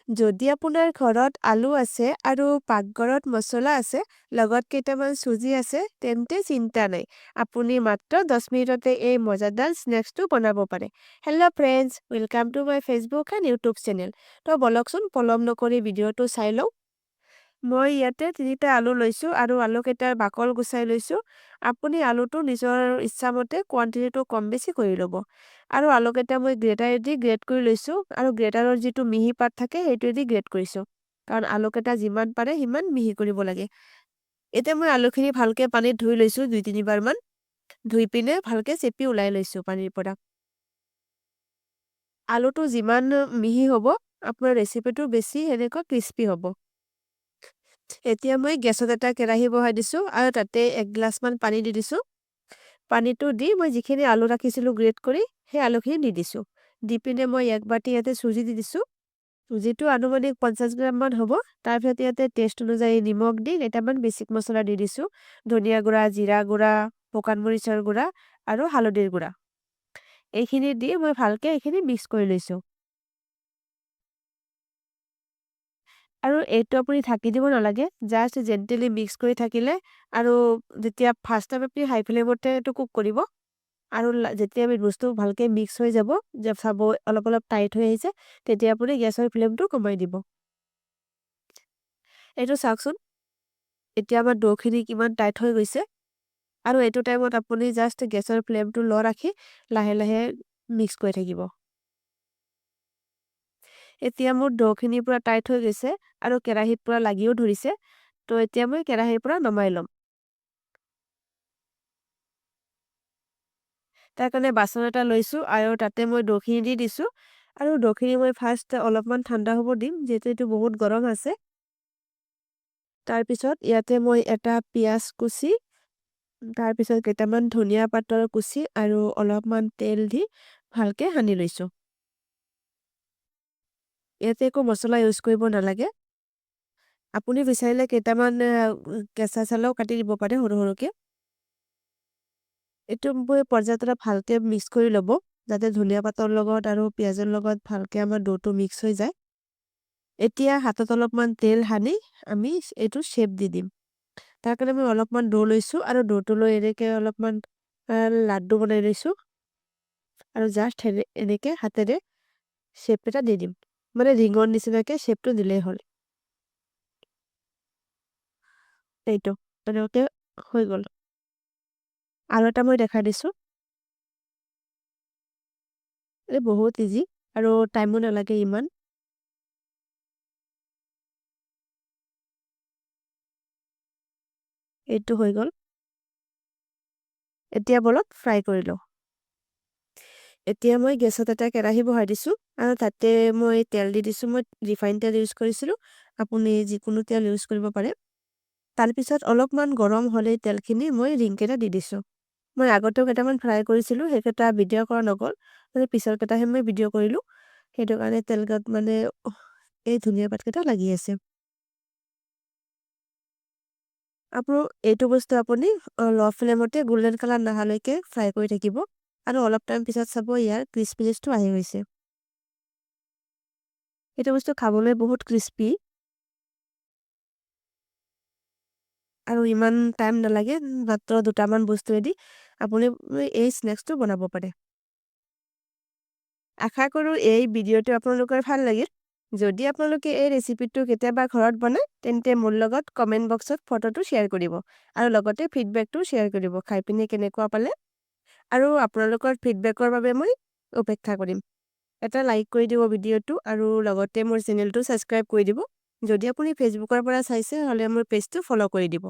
যদি আপোনাৰ ঘৰত আলু আছে আৰু পাকঘৰত মছলা আছে, লগত কেইটামান চুজি আছে, তেন্তে চিন্তা নাই। আপুনি মাত্ৰ 10 মিনিটতে এই মজাদাৰ স্নেক্সটো বনাব পাৰে। Hello' friends, welcome to my Facebook and YouTube channel. তো বলকচোন পলম নকৰি ভিডিঅ'টো চাই লওঁ। মই ইয়াতে 3টা আলু লৈছোঁ আৰু আলুকেইটাৰ বাকল গুচাই লৈছোঁ। আপুনি আলুটো নিজৰ ইচ্ছামতে কোৱান্টিটিটো কম বেছি কৰি ল'ব। আৰু আলুকেইটা মই গ্ৰেটাৰেদি গ্ৰেট কৰি লৈছোঁ আৰু গ্ৰেটাৰৰ যিটো মিহি পাত থাকে সেইটোৱেদি গ্ৰেট কৰিছোঁ। কাৰণ আলুকেইটা যিমান পাৰে সিমান মিহি কৰিব লাগে। এতিয়া মই আলুখিনি ভালকে পানীত ধুই লৈছোঁ 2-3 বাৰমান। ধুই পিনে ভালকে চেপি ওলাই লৈছোঁ পানীৰ পৰা। আলুটো যিমান মিহি হ'ব, আপোনাৰ ৰেচিপিটো বেছি এনেকুৱা ক্ৰিস্পি হ'ব। এতিয়া মই গেছত এটা কেৰাহী বহাই দিছোঁ আৰু তাতে 1 গ্লাছমান পানী দি দিছোঁ। পানীটো দি মই যিখিনি আলু ৰাখিছিলোঁ গ্ৰেট কৰি, সেই আলুখিনি দি দিছোঁ। দি পিনে মই 1 বাটি ইয়াতে চুজি দি দিছোঁ। চুজিটো আনুমানিক 50 গ্ৰামমান হ'ব। তাৰপিছত ইয়াতে টেষ্ট অনুযায়ী নিমখ দি কেইটামান বেছিক মছলা দি দিছোঁ। ধনিয়া গুড়া, জিৰা গুড়া, শুকান মৰিচৰ গুড়া আৰু হালধিৰ গুড়া। এইখিনি দি মই ভালকে এইখিনি মিক্স কৰি লৈছোঁ। আৰু এইটো আপুনি ঢাকি দিব নালাগে, জাষ্ট জেণ্টেলি মিক্স কৰি থাকিলে আৰু যেতিয়া ফাৰ্ষ্ট টাইম আপুনি হাই ফ্লেমতে এইটো কুক কৰিব আৰু যেতিয়া বস্তু ভালকে মিক্স হৈ যাব, যে চাব অলপ অলপ টাইট হৈ আহিছে, তেতিয়া আপুনি গেছৰ ফ্লেমটো কমাই দিব। এইটো চাওকচোন, এতিয়া আমাৰ ডোখিনি কিমান টাইট হৈ গৈছে আৰু এইটো টাইমত আপুনি জাষ্ট গেছৰ ফ্লেমটো ল' ৰাখি লাহে লাহে মিক্স কৰি থাকিব। এতিয়া মোৰ ডোখিনি পুৰা টাইট হৈ গৈছে আৰু কেৰাহীত পুৰা লাগিও ধৰিছে। তো এতিয়া মই কেৰাহীৰ পৰা নমাই ল'ম। তাৰ কাৰণে বাচন এটা লৈছোঁ আৰু তাতে মই ডোখিনি দি দিছোঁ আৰু ডোখিনি মই ফাৰ্ষ্ট অলপমান ঠাণ্ডা হ'ব দিম, যিহেতু এইটো বহুত গৰম আছে। তাৰপিছত ইয়াতে মই এটা পিয়াজ কুচি, তাৰপিছত কেইটামান ধনিয়া পাতৰ কুচি আৰু অলপমান তেল দি ভালকে সানি লৈছোঁ। ইয়াতে একো মছলা ইউজ কৰিব নালাগে। আপুনি বিচাৰিলে কেইটামান কেঁচা চালাও কাটি দিব পাৰে সৰু সৰুকে। এইটো মই পৰ্যায়ত ভালকে মিক্স কৰি ল'ব, যাতে ধনিয়া পাতৰ লগত আৰু পিয়াজৰ লগত ভালকে আমাৰ ডোটো মিক্স হৈ যায়। এতিয়া হাতত অলপমান তেল সানি আমি এইটো শ্বেপ দি দিম। তাৰ কাৰণে মই অলপমান ডো লৈছোঁ আৰু ডোটো লৈ এনেকে অলপমান লাড্ডু বনাই লৈছোঁ আৰু জাষ্ট এনেকে হাতেৰে শ্বেপ এটা দি দিম। মানে ৰিঙৰ নিচিনাকে শ্বেপটো দিলেই হ'ল। এইটো এনেকে হৈ গ'ল। আৰু এটা মই দেখাই দিছোঁ। এই বহুত ইজি আৰু টাইমো নালাগে ইমান। এইটো হৈ গ'ল। এতিয়া বলক ফ্ৰাই কৰি লওঁ। এতিয়া মই গেছত এটা কেৰাহী বহাই দিছোঁ আৰু তাতে মই তেল দি দিছোঁ। মই ৰিফাইন তেল ইউজ কৰিছিলোঁ, আপুনি যিকোনো তেল ইউজ কৰিব পাৰে। তাৰপিছত অলপমান গৰম হ'লেই তেলখিনি মই ৰিংকেইটা দি দিছোঁ। মই আগতেও কেইটামান ফ্ৰাই কৰিছিলোঁ, সেইকেইটা ভিডিঅ' কৰা নগ'ল, পিছৰ কেইটাহে মই ভিডিঅ' কৰিলোঁ। সেইটো কাৰণে তেলত মানে এই ধনিয়া পাতকেইটা লাগি আছে। আপুনি এইটো বস্তু আপুনি ল' ফ্লেমতে গোল্ডেন কালাৰ নহালৈকে ফ্ৰাই কৰি থাকিব আৰু অলপ টাইম পিছত চাব ইয়াৰ ক্ৰিস্পিনেছটো আহি গৈছে। এইটো বস্তু খাবলৈ বহুত ক্ৰিস্পি আৰু ইমান টাইম নালাগে, মাত্ৰ 2টামান বস্তুৱেদি আপুনি এই স্নেক্সটো বনাব পাৰে। আশা কৰোঁ এই ভিডিঅ'টো আপোনালোকৰ ভাল লাগিল। যদি আপোনালোকে এই ৰেচিপিটো কেতিয়াবা ঘৰত বনায়, তেন্তে মোৰ লগত কমেণ্ট বক্সত ফটোটো শ্বেয়াৰ কৰিব আৰু লগতে ফিডবেকটো শ্বেয়াৰ কৰিব, খাই পিনে কেনেকুৱা পালে। আৰু আপোনালোকৰ ফিডবেকৰ বাবে মই অপেক্ষা কৰিম। এটা লাইক কৰি দিব ভিডিঅ'টো আৰু লগতে মোৰ চেনেলটো ছাবস্ক্ৰাইব কৰি দিব। যদি আপুনি ফেচবুকৰ পৰা চাইছে, হ'লে মোৰ পেজটো ফ'ল' কৰি দিব।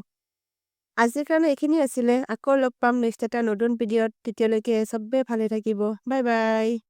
আজিৰ কাৰণে এইখিনি আছিলে। আকৌ লগ পাম নেক্সট এটা নতুন ভিডিঅ'ত। তেতিয়ালৈকে চবে ভালে থাকিব। Bye bye.